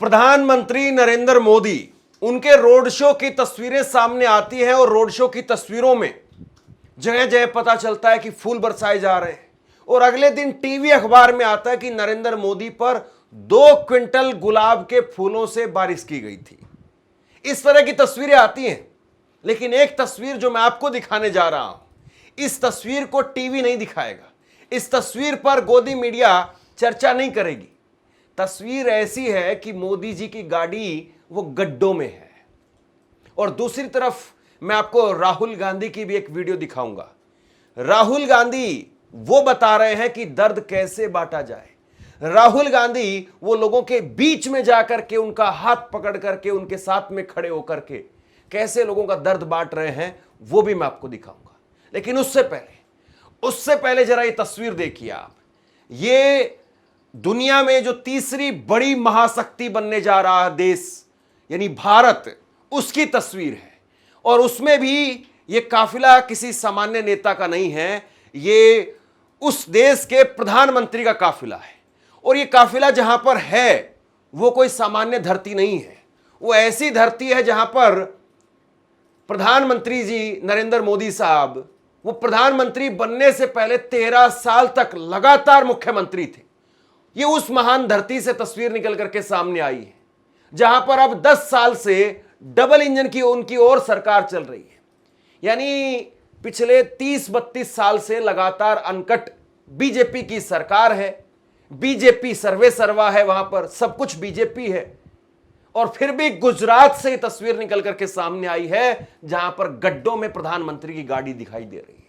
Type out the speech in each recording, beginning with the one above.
प्रधानमंत्री नरेंद्र मोदी, उनके road show की तस्वीरें सामने आती हैं और रोड शो की तस्वीरों में जगह जगह पता चलता है कि फूल बरसाए जा रहे हैं और अगले दिन टीवी अखबार में आता है कि नरेंद्र मोदी पर 2 क्विंटल गुलाब के फूलों से बारिश की गई थी। इस तरह की तस्वीरें आती हैं, लेकिन एक तस्वीर जो मैं आपको दिखाने जा रहा हूं, इस तस्वीर को टीवी नहीं दिखाएगा, इस तस्वीर पर गोदी मीडिया चर्चा नहीं करेगी। तस्वीर ऐसी है कि मोदी जी की गाड़ी वो गड्ढों में है। और दूसरी तरफ मैं आपको राहुल गांधी की भी एक वीडियो दिखाऊंगा। राहुल गांधी वो बता रहे हैं कि दर्द कैसे बांटा जाए। राहुल गांधी वो लोगों के बीच में जाकर के उनका हाथ पकड़ करके उनके साथ में खड़े होकर के कैसे लोगों का दर्द बांट रहे हैं, वो भी मैं आपको दिखाऊंगा। लेकिन उससे पहले जरा ये तस्वीर देखिए आप। ये दुनिया में जो तीसरी बड़ी महाशक्ति बनने जा रहा है देश, यानी भारत, उसकी तस्वीर है। और उसमें भी ये काफिला किसी सामान्य नेता का नहीं है, ये उस देश के प्रधानमंत्री का काफिला है। और ये काफिला जहां पर है वो कोई सामान्य धरती नहीं है, वो ऐसी धरती है जहां पर प्रधानमंत्री जी नरेंद्र मोदी साहब, वो प्रधानमंत्री बनने से पहले 13 साल तक लगातार मुख्यमंत्री थे। ये उस महान धरती से तस्वीर निकल करके सामने आई है जहां पर अब 10 साल से डबल इंजन की उनकी ओर सरकार चल रही है। यानी पिछले 30-32 साल से लगातार अनकट बीजेपी की सरकार है। बीजेपी सर्वे सर्वा है, वहां पर सब कुछ बीजेपी है। और फिर भी गुजरात से ये तस्वीर निकल करके सामने आई है जहां पर गड्ढों में प्रधानमंत्री की गाड़ी दिखाई दे रही है।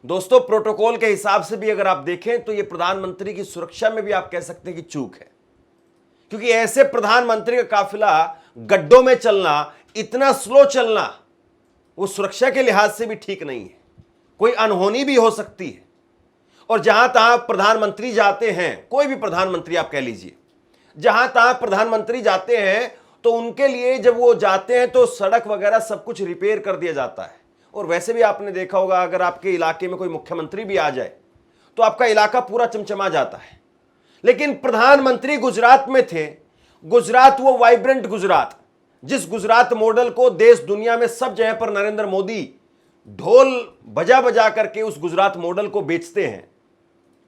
दोस्तों, प्रोटोकॉल के हिसाब से भी अगर आप देखें तो ये प्रधानमंत्री की सुरक्षा में भी आप कह सकते हैं कि चूक है, क्योंकि ऐसे प्रधानमंत्री का काफिला गड्ढों में चलना, इतना स्लो चलना, वो सुरक्षा के लिहाज से भी ठीक नहीं है। कोई अनहोनी भी हो सकती है। और जहां तहां प्रधानमंत्री जाते हैं, कोई भी प्रधानमंत्री आप कह लीजिए, जहां तहां प्रधानमंत्री जाते हैं तो उनके लिए जब वो जाते हैं तो सड़क वगैरह सब कुछ रिपेयर कर दिया जाता है। और वैसे भी आपने देखा होगा, अगर आपके इलाके में कोई मुख्यमंत्री भी आ जाए तो आपका इलाका पूरा चमचमा जाता है। लेकिन प्रधानमंत्री गुजरात में थे। गुजरात वो वाइब्रेंट गुजरात, जिस गुजरात मॉडल को देश दुनिया में सब जगह पर नरेंद्र मोदी ढोल बजा बजा करके उस गुजरात मॉडल को बेचते हैं,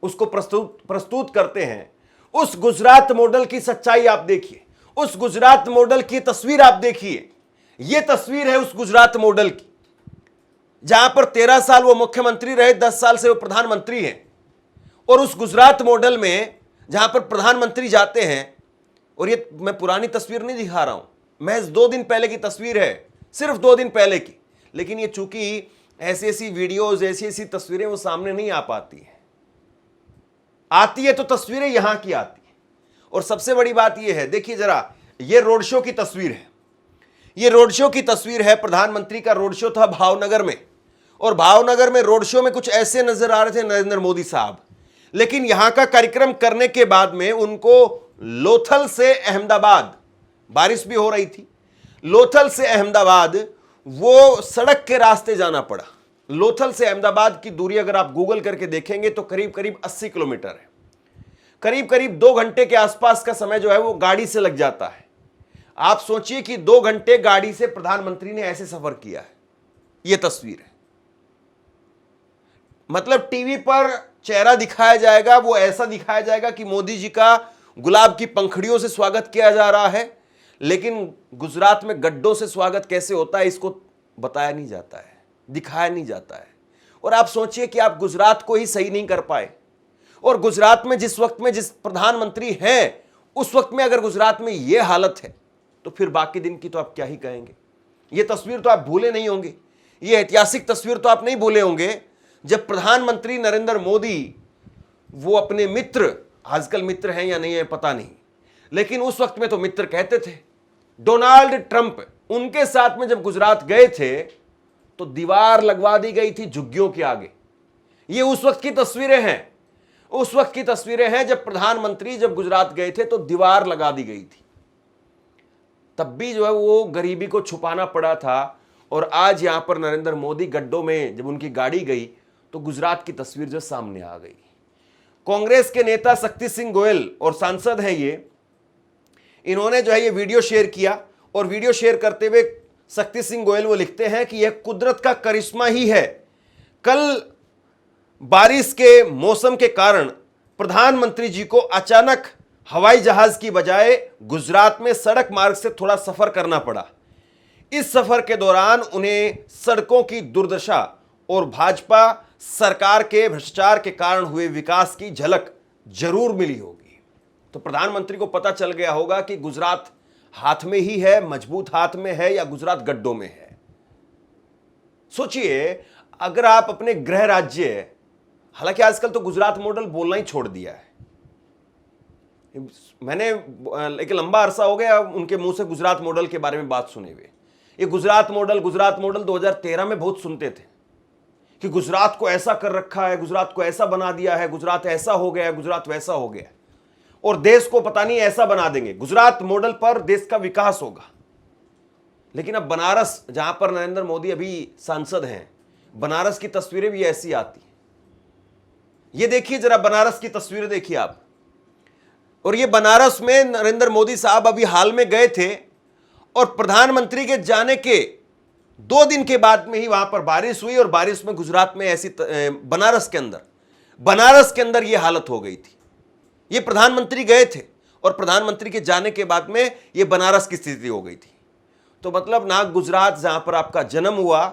उसको प्रस्तुत करते हैं। उस गुजरात मॉडल की सच्चाई आप देखिए, उस गुजरात मॉडल की तस्वीर आप देखिए। यह तस्वीर है उस गुजरात मॉडल की जहां पर 13 साल वो मुख्यमंत्री रहे, 10 साल से वो प्रधानमंत्री हैं। और उस गुजरात मॉडल में जहां पर प्रधानमंत्री जाते हैं, और ये मैं पुरानी तस्वीर नहीं दिखा रहा हूं, महज 2 दिन पहले की तस्वीर है, सिर्फ 2 दिन पहले की। लेकिन ये चूंकि ऐसी वीडियोज, ऐसी तस्वीरें वो सामने नहीं आ पाती हैं, आती है तो तस्वीरें यहां की आती है। और सबसे बड़ी बात यह है, देखिए जरा, ये रोड शो की तस्वीर है। ये रोड शो की तस्वीर है। प्रधानमंत्री का रोड शो था भावनगर में, और भावनगर में रोड शो में कुछ ऐसे नजर आ रहे थे नरेंद्र मोदी साहब। लेकिन यहां का कार्यक्रम करने के बाद में उनको लोथल से अहमदाबाद, बारिश भी हो रही थी, लोथल से अहमदाबाद वो सड़क के रास्ते जाना पड़ा। लोथल से अहमदाबाद की दूरी अगर आप गूगल करके देखेंगे तो करीब करीब 80 किलोमीटर है। करीब करीब 2 घंटे के आसपास का समय जो है वो गाड़ी से लग जाता है। आप सोचिए कि 2 घंटे गाड़ी से प्रधानमंत्री ने ऐसे सफर किया है। यह तस्वीर है। मतलब टीवी पर चेहरा दिखाया जाएगा, वो ऐसा दिखाया जाएगा कि मोदी जी का गुलाब की पंखड़ियों से स्वागत किया जा रहा है, लेकिन गुजरात में गड्ढों से स्वागत कैसे होता है इसको बताया नहीं जाता है, दिखाया नहीं जाता है। और आप सोचिए कि आप गुजरात को ही सही नहीं कर पाए, और गुजरात में जिस वक्त में जिस प्रधानमंत्री हैं उस वक्त में अगर गुजरात में यह हालत है तो फिर बाकी दिन की तो आप क्या ही कहेंगे। यह तस्वीर तो आप भूले नहीं होंगे, यह ऐतिहासिक तस्वीर तो आप नहीं भूले होंगे जब प्रधानमंत्री नरेंद्र मोदी वो अपने मित्र, आजकल मित्र हैं या नहीं है पता नहीं, लेकिन उस वक्त में तो मित्र कहते थे, डोनाल्ड ट्रंप, उनके साथ में जब गुजरात गए थे तो दीवार लगवा दी गई थी झुग्गियों के आगे। ये उस वक्त की तस्वीरें हैं, उस वक्त की तस्वीरें हैं जब प्रधानमंत्री जब गुजरात गए थे तो दीवार लगा दी गई थी। तब भी जो है वो गरीबी को छुपाना पड़ा था। और आज यहां पर नरेंद्र मोदी गड्ढों में जब उनकी गाड़ी गई तो गुजरात की तस्वीर जो सामने आ गई। कांग्रेस के नेता शक्ति सिंह गोयल और सांसद हैं ये, इन्होंने जो है ये वीडियो शेयर किया और वीडियो शेयर करते हुए शक्ति सिंह गोयल वो लिखते हैं कि यह कुदरत का करिश्मा ही है। कल बारिश के मौसम के कारण प्रधानमंत्री जी को अचानक हवाई जहाज की बजाय गुजरात में सड़क मार्ग से थोड़ा सफर करना पड़ा। इस सफर के दौरान उन्हें सड़कों की दुर्दशा और भाजपा सरकार के भ्रष्टाचार के कारण हुए विकास की झलक जरूर मिली होगी। तो प्रधानमंत्री को पता चल गया होगा कि गुजरात हाथ में ही है, मजबूत हाथ में है या गुजरात गड्ढों में है। सोचिए, अगर आप अपने गृह राज्य, हालांकि आजकल तो गुजरात मॉडल बोलना ही छोड़ दिया है, मैंने एक लंबा अरसा हो गया उनके मुंह से गुजरात मॉडल के बारे में बात सुने हुए। ये गुजरात मॉडल 2013 में बहुत सुनते थे कि गुजरात को ऐसा कर रखा है, गुजरात को ऐसा बना दिया है, गुजरात ऐसा हो गया, गुजरात वैसा हो गया और देश को पता नहीं ऐसा बना देंगे, गुजरात मॉडल पर देश का विकास होगा। लेकिन अब बनारस, जहां पर नरेंद्र मोदी अभी सांसद हैं, बनारस की तस्वीरें भी ऐसी आती हैं। ये देखिए जरा, बनारस की तस्वीरें देखिए आप। और ये बनारस में नरेंद्र मोदी साहब अभी हाल में गए थे और प्रधानमंत्री के जाने के 2 दिन के बाद में ही वहां पर बारिश हुई और बारिश में गुजरात में ऐसी बनारस के अंदर ये हालत हो गई थी। ये प्रधानमंत्री गए थे और प्रधानमंत्री के जाने के बाद में ये बनारस की स्थिति हो गई थी। तो मतलब ना गुजरात जहां पर आपका जन्म हुआ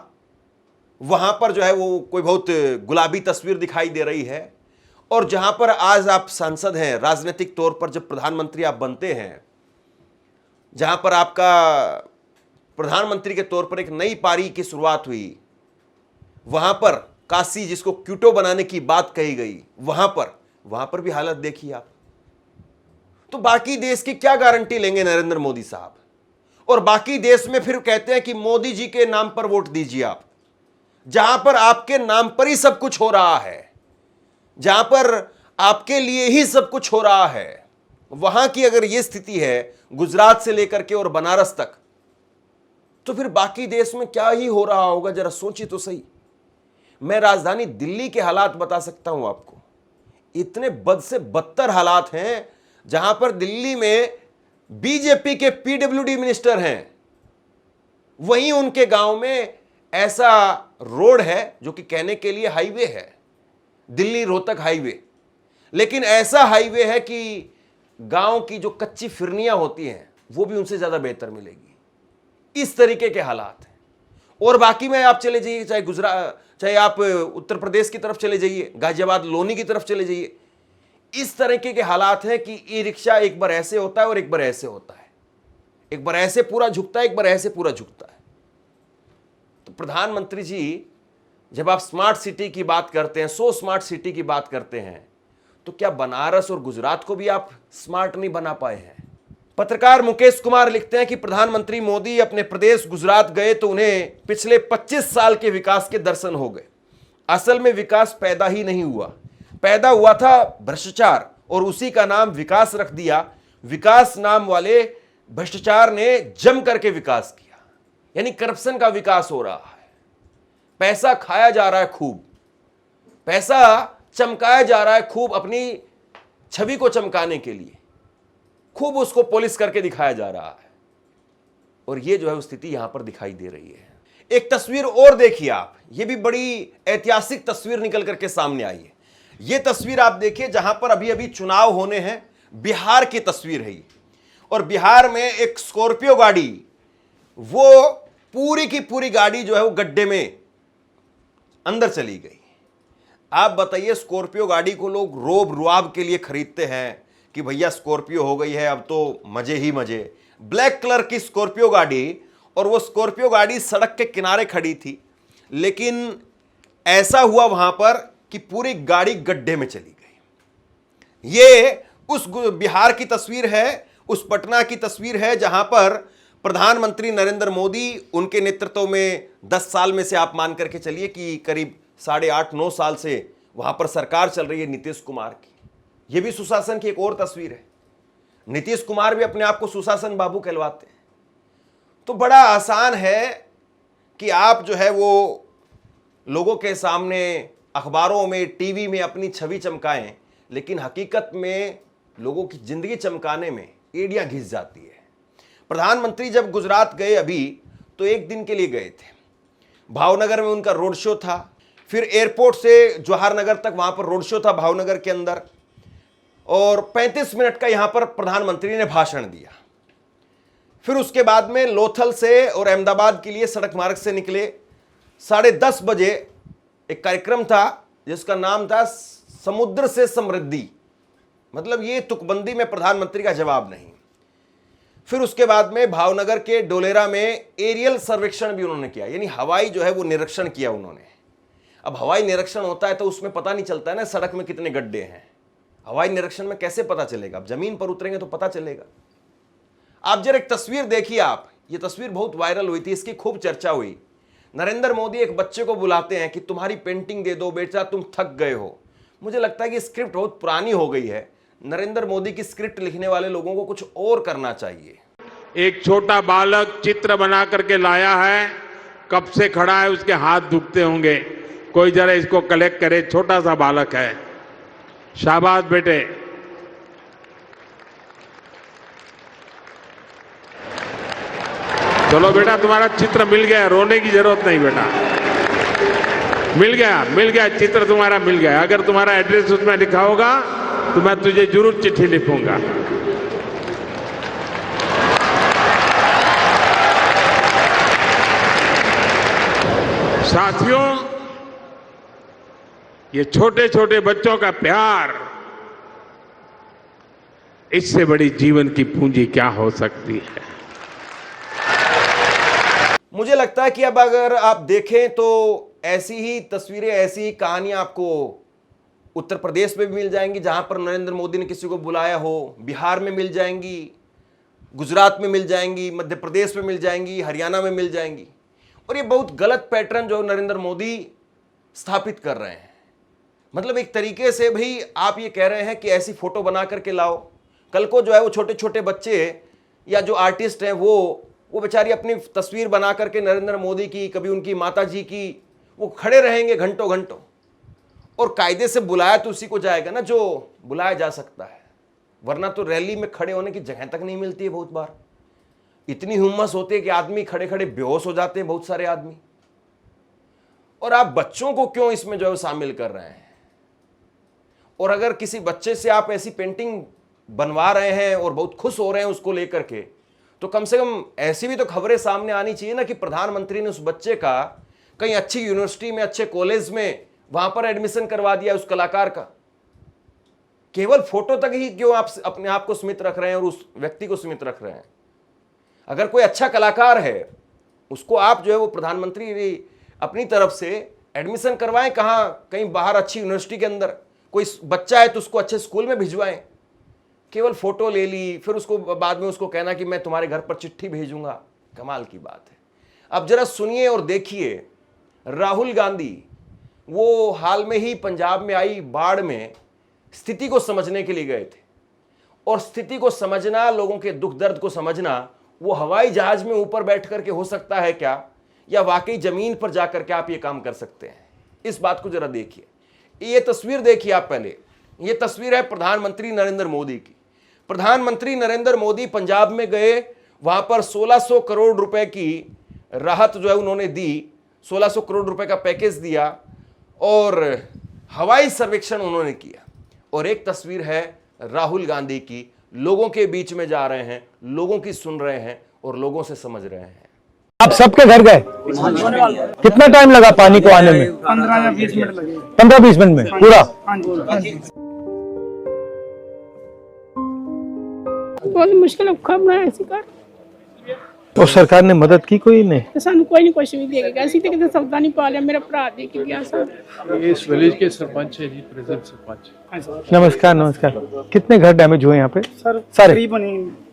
वहां पर जो है वो कोई बहुत गुलाबी तस्वीर दिखाई दे रही है, और जहां पर आज आप सांसद हैं, राजनीतिक तौर पर जब प्रधानमंत्री आप बनते हैं, जहां पर आपका प्रधानमंत्री के तौर पर एक नई पारी की शुरुआत हुई, वहां पर काशी जिसको क्यूटो बनाने की बात कही गई, वहां पर भी हालत देखिए आप। तो बाकी देश की क्या गारंटी लेंगे नरेंद्र मोदी साहब? और बाकी देश में फिर कहते हैं कि मोदी जी के नाम पर वोट दीजिए आप, जहां पर आपके नाम पर ही सब कुछ हो रहा है, जहां पर आपके लिए ही सब कुछ हो रहा है। वहां की अगर यह स्थिति है गुजरात से लेकर के और बनारस तक, तो फिर बाकी देश में क्या ही हो रहा होगा, जरा सोचिए तो सही। मैं राजधानी दिल्ली के हालात बता सकता हूं आपको। इतने बद से बदतर हालात हैं, जहां पर दिल्ली में बीजेपी के पीडब्ल्यूडी मिनिस्टर हैं, वहीं उनके गांव में ऐसा रोड है जो कि कहने के लिए हाईवे है, दिल्ली रोहतक हाईवे, लेकिन ऐसा हाईवे है कि गांव की जो कच्ची फिरनियां होती हैं वो भी उनसे ज्यादा बेहतर मिलेगी। इस तरीके के हालात हैं। और बाकी में आप चले जाइए, चाहे गुजरात, चाहे आप उत्तर प्रदेश की तरफ चले जाइए, गाजियाबाद लोनी की तरफ चले जाइए, इस तरीके के हालात हैं कि ई रिक्शा एक बार ऐसे होता है और एक बार ऐसे होता है, एक बार ऐसे पूरा झुकता है, एक बार ऐसे पूरा झुकता है। तो प्रधानमंत्री जी, जब आप स्मार्ट सिटी की बात करते हैं, स्मार्ट सिटी की बात करते हैं, तो क्या बनारस और गुजरात को भी आप स्मार्ट नहीं बना पाए हैं? पत्रकार मुकेश कुमार लिखते हैं कि प्रधानमंत्री मोदी अपने प्रदेश गुजरात गए तो उन्हें पिछले 25 साल के विकास के दर्शन हो गए। असल में विकास पैदा ही नहीं हुआ, पैदा हुआ था भ्रष्टाचार, और उसी का नाम विकास रख दिया। विकास नाम वाले भ्रष्टाचार ने जम करके विकास किया, यानी करप्शन का विकास हो रहा है। पैसा खाया जा रहा है खूब, पैसा चमकाया जा रहा है खूब, अपनी छवि को चमकाने के लिए खूब उसको पॉलिश करके दिखाया जा रहा है। और ये जो है स्थिति यहां पर दिखाई दे रही है। एक तस्वीर और देखिए आप, ये भी बड़ी ऐतिहासिक तस्वीर निकल करके सामने आई है। ये तस्वीर आप देखिए, जहां पर अभी अभी चुनाव होने हैं, बिहार की तस्वीर है ये। और बिहार में एक स्कॉर्पियो गाड़ी, वो पूरी की पूरी गाड़ी जो है वो गड्ढे में अंदर चली गई। आप बताइए, स्कॉर्पियो गाड़ी को लोग रोब रुआब के लिए खरीदते हैं कि भैया स्कॉर्पियो हो गई है अब तो मजे ही मजे। ब्लैक कलर की स्कॉर्पियो गाड़ी, और वो स्कॉर्पियो गाड़ी सड़क के किनारे खड़ी थी, लेकिन ऐसा हुआ वहां पर कि पूरी गाड़ी गड्ढे में चली गई। ये उस बिहार की तस्वीर है, उस पटना की तस्वीर है, जहां पर प्रधानमंत्री नरेंद्र मोदी, उनके नेतृत्व में 10 साल में से आप मान करके चलिए कि करीब 8.5-9 साल से वहां पर सरकार चल रही है नीतीश कुमार की। यह भी सुशासन की एक और तस्वीर है। नीतीश कुमार भी अपने आप को सुशासन बाबू कहलवाते हैं। तो बड़ा आसान है कि आप जो है वो लोगों के सामने अखबारों में, टीवी में अपनी छवि चमकाएं, लेकिन हकीकत में लोगों की जिंदगी चमकाने में एड़ियां घिस जाती है। प्रधानमंत्री जब गुजरात गए अभी, तो एक दिन के लिए गए थे। भावनगर में उनका रोड शो था, फिर एयरपोर्ट से जवाहर नगर तक वहां पर रोड शो था भावनगर के अंदर, और 35 मिनट का यहां पर प्रधानमंत्री ने भाषण दिया। फिर उसके बाद में लोथल से और अहमदाबाद के लिए सड़क मार्ग से निकले। 10:30 बजे एक कार्यक्रम था जिसका नाम था समुद्र से समृद्धि, मतलब ये तुकबंदी में प्रधानमंत्री का जवाब नहीं। फिर उसके बाद में भावनगर के डोलेरा में एरियल सर्वेक्षण भी उन्होंने किया, यानी हवाई जो है वो निरीक्षण किया उन्होंने। अब हवाई निरीक्षण होता है तो उसमें पता नहीं चलता है ना सड़क में कितने गड्ढे हैं। हवाई निरीक्षण में कैसे पता चलेगा? अब जमीन पर उतरेंगे तो पता चलेगा। आप जरा एक तस्वीर देखिए आप, ये तस्वीर बहुत वायरल हुई थी, इसकी खूब चर्चा हुई। नरेंद्र मोदी एक बच्चे को बुलाते हैं कि तुम्हारी पेंटिंग दे दो बेटा, तुम थक गए हो। मुझे लगता है कि स्क्रिप्ट बहुत पुरानी हो गई है। नरेंद्र मोदी की स्क्रिप्ट लिखने वाले लोगों को कुछ और करना चाहिए। एक छोटा बालक चित्र बना करके लाया है, कब से खड़ा है, उसके हाथ दुखते होंगे, कोई जरा इसको कलेक्ट करे। छोटा सा बालक है, शाबाश बेटे। चलो बेटा, तुम्हारा चित्र मिल गया, रोने की जरूरत नहीं बेटा, मिल गया चित्र तुम्हारा मिल गया। अगर तुम्हारा एड्रेस उसमें लिखा होगा तो मैं तुझे जरूर चिट्ठी लिखूंगा। साथियों, ये छोटे छोटे बच्चों का प्यार, इससे बड़ी जीवन की पूंजी क्या हो सकती है। मुझे लगता है कि अब अगर आप देखें तो ऐसी ही तस्वीरें, ऐसी ही कहानियां आपको उत्तर प्रदेश में भी मिल जाएंगी जहां पर नरेंद्र मोदी ने किसी को बुलाया हो, बिहार में मिल जाएंगी, गुजरात में मिल जाएंगी, मध्य प्रदेश में मिल जाएंगी, हरियाणा में मिल जाएंगी। और ये बहुत गलत पैटर्न जो नरेंद्र मोदी स्थापित कर रहे हैं। मतलब एक तरीके से भाई आप ये कह रहे हैं कि ऐसी फोटो बना करके लाओ, कल को जो है वो छोटे छोटे बच्चे या जो आर्टिस्ट हैं वो बेचारी अपनी तस्वीर बना करके नरेंद्र मोदी की, कभी उनकी माता जी की, वो खड़े रहेंगे घंटों घंटों। और कायदे से बुलाया तो उसी को जाएगा ना जो बुलाया जा सकता है, वरना तो रैली में खड़े होने की जगह तक नहीं मिलती है। बहुत बार इतनी हुम्मस होती है कि आदमी खड़े खड़े बेहोश हो जाते हैं, बहुत सारे आदमी। और आप बच्चों को क्यों इसमें जो है शामिल कर रहे हैं? और अगर किसी बच्चे से आप ऐसी पेंटिंग बनवा रहे हैं और बहुत खुश हो रहे हैं उसको लेकर के, तो कम से कम ऐसी भी तो खबरें सामने आनी चाहिए ना कि प्रधानमंत्री ने उस बच्चे का कहीं अच्छी यूनिवर्सिटी में, अच्छे कॉलेज में, वहां पर एडमिशन करवा दिया उस कलाकार का। केवल फोटो तक ही क्यों आप अपने आप को सीमित रख रहे हैं और उस व्यक्ति को सीमित रख रहे हैं? अगर कोई अच्छा कलाकार है उसको आप जो है वो प्रधानमंत्री अपनी तरफ से एडमिशन करवाएं, कहाँ, कहीं बाहर अच्छी यूनिवर्सिटी के अंदर। कोई बच्चा है तो उसको अच्छे स्कूल में भिजवाएं। केवल फोटो ले ली, फिर उसको बाद में उसको कहना कि मैं तुम्हारे घर पर चिट्ठी भेजूंगा, कमाल की बात है। अब जरा सुनिए और देखिए, राहुल गांधी वो हाल में ही पंजाब में आई बाढ़ में स्थिति को समझने के लिए गए थे, और स्थिति को समझना, लोगों के दुख दर्द को समझना, वो हवाई जहाज में ऊपर बैठ करके हो सकता है क्या, या वाकई जमीन पर जाकर के आप ये काम कर सकते हैं? इस बात को जरा देखिए। ये तस्वीर देखिए आप पहले। ये तस्वीर है प्रधानमंत्री नरेंद्र मोदी की। प्रधानमंत्री नरेंद्र मोदी पंजाब में गए, वहां पर 1600 करोड़ रुपए की राहत जो है उन्होंने दी, 1600 करोड़ रुपए का पैकेज दिया और हवाई सर्वेक्षण उन्होंने किया। और एक तस्वीर है राहुल गांधी की, लोगों के बीच में जा रहे हैं, लोगों की सुन रहे हैं और लोगों से समझ रहे हैं। आप सबके घर गए? कितना टाइम लगा पानी को आने में? 15 या 20 मिनट लगे। 15-20 मिनट में पूरा? बहुत मुश्किल खबर है ऐसी कर। और सरकार ने मदद की कोई नहीं? तो सानू कोई नहीं कुछ भी देगा, ऐसी तो किसी सौदा नहीं पा लिया। मेरा भरा दे के गया सर। इस विलेज के सरपंच है जी, प्रेजेंट सरपंच। नमस्कार नमस्कार। कितने घर डैमेज हुए यहाँ पे? सर सारे तकरीबन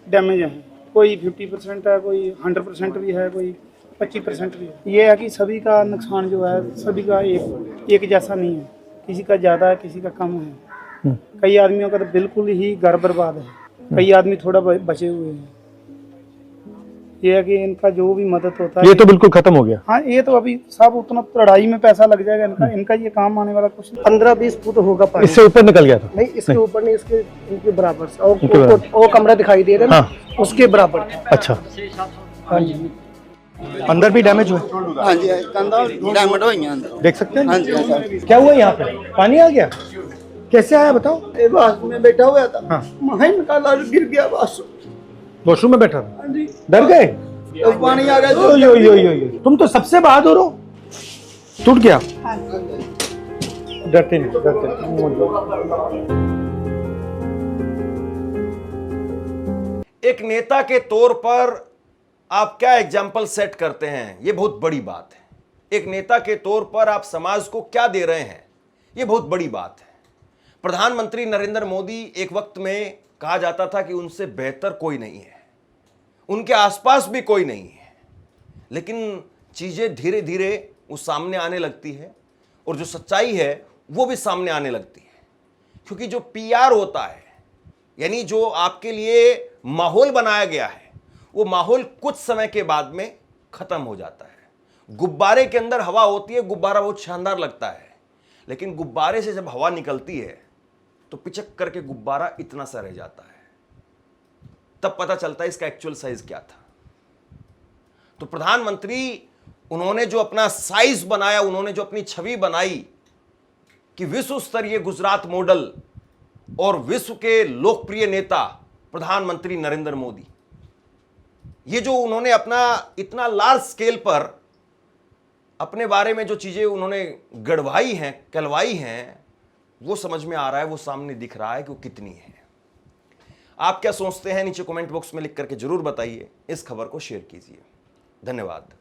डैमेज है, कोई 50% है, कोई 100% भी है, कोई 25% भी है। ये है कि सभी का नुकसान जो है सभी का एक जैसा नहीं है, किसी का ज़्यादा है, किसी का कम है। कई आदमियों का तो बिल्कुल ही घर बर्बाद है, कई आदमी थोड़ा बचे हुए हैं। ये है कि इनका जो भी मदद होता है ये तो बिल्कुल खत्म हो गया। हाँ, ये तो अभी सब उतना लड़ाई में पैसा लग जाएगा इनका ये काम आने वाला कुछ 15-20 फुट होगा पानी। इससे ऊपर निकल गया था। नहीं, इसके ऊपर नहीं, इसके इनके बराबर से। और इनके बराबर। वो कमरा दिखाई दे रहा है ना, हाँ। उसके बराबर था। अच्छा, हाँ जी, अंदर भी डैमेज हुआ, हाँ जी, कंधा डैमेज हो गया अंदर। देख सकते हैं। हाँ जी, हाँ जी। क्या हुआ यहाँ पे? पानी आ गया? कैसे आया बताओ? ये बस में बैठा हुआ था, हाँ। वहीं निकाला, गिर गया बस। वॉशरूम में बैठा था, हाँ जी, डर गए? तो पानी आ गया ओ, यो, यो, यो, यो। तुम तो सबसे बहादुर हो। टूट गया? डरते नहीं, डरते नहीं। एक नेता के तौर पर आप क्या एग्जाम्पल सेट करते हैं, यह बहुत बड़ी बात है। एक नेता के तौर पर आप समाज को क्या दे रहे हैं, यह बहुत बड़ी बात है। प्रधानमंत्री नरेंद्र मोदी, एक वक्त में कहा जाता था कि उनसे बेहतर कोई नहीं है, उनके आसपास भी कोई नहीं है, लेकिन चीजें धीरे धीरे वो सामने आने लगती है और जो सच्चाई है वो भी सामने आने लगती है। क्योंकि जो पीआर होता है, यानी जो आपके लिए माहौल बनाया गया है, वो माहौल कुछ समय के बाद में खत्म हो जाता है। गुब्बारे के अंदर हवा होती है, गुब्बारा बहुत शानदार लगता है, लेकिन गुब्बारे से जब हवा निकलती है तो पिचक करके गुब्बारा इतना सा रह जाता है। तब पता चलता है इसका एक्चुअल साइज क्या था। तो प्रधानमंत्री, उन्होंने जो अपना साइज बनाया, उन्होंने जो अपनी छवि बनाई कि विश्व स्तरीय गुजरात मॉडल और विश्व के लोकप्रिय नेता प्रधानमंत्री नरेंद्र मोदी, ये जो उन्होंने अपना इतना लार्ज स्केल पर अपने बारे में जो चीजें उन्होंने गढ़वाई हैं, कहलवाई हैं, वो समझ में आ रहा है, वो सामने दिख रहा है कि वो कितनी है। आप क्या सोचते हैं नीचे कमेंट बॉक्स में लिख करके जरूर बताइए। इस खबर को शेयर कीजिए। धन्यवाद।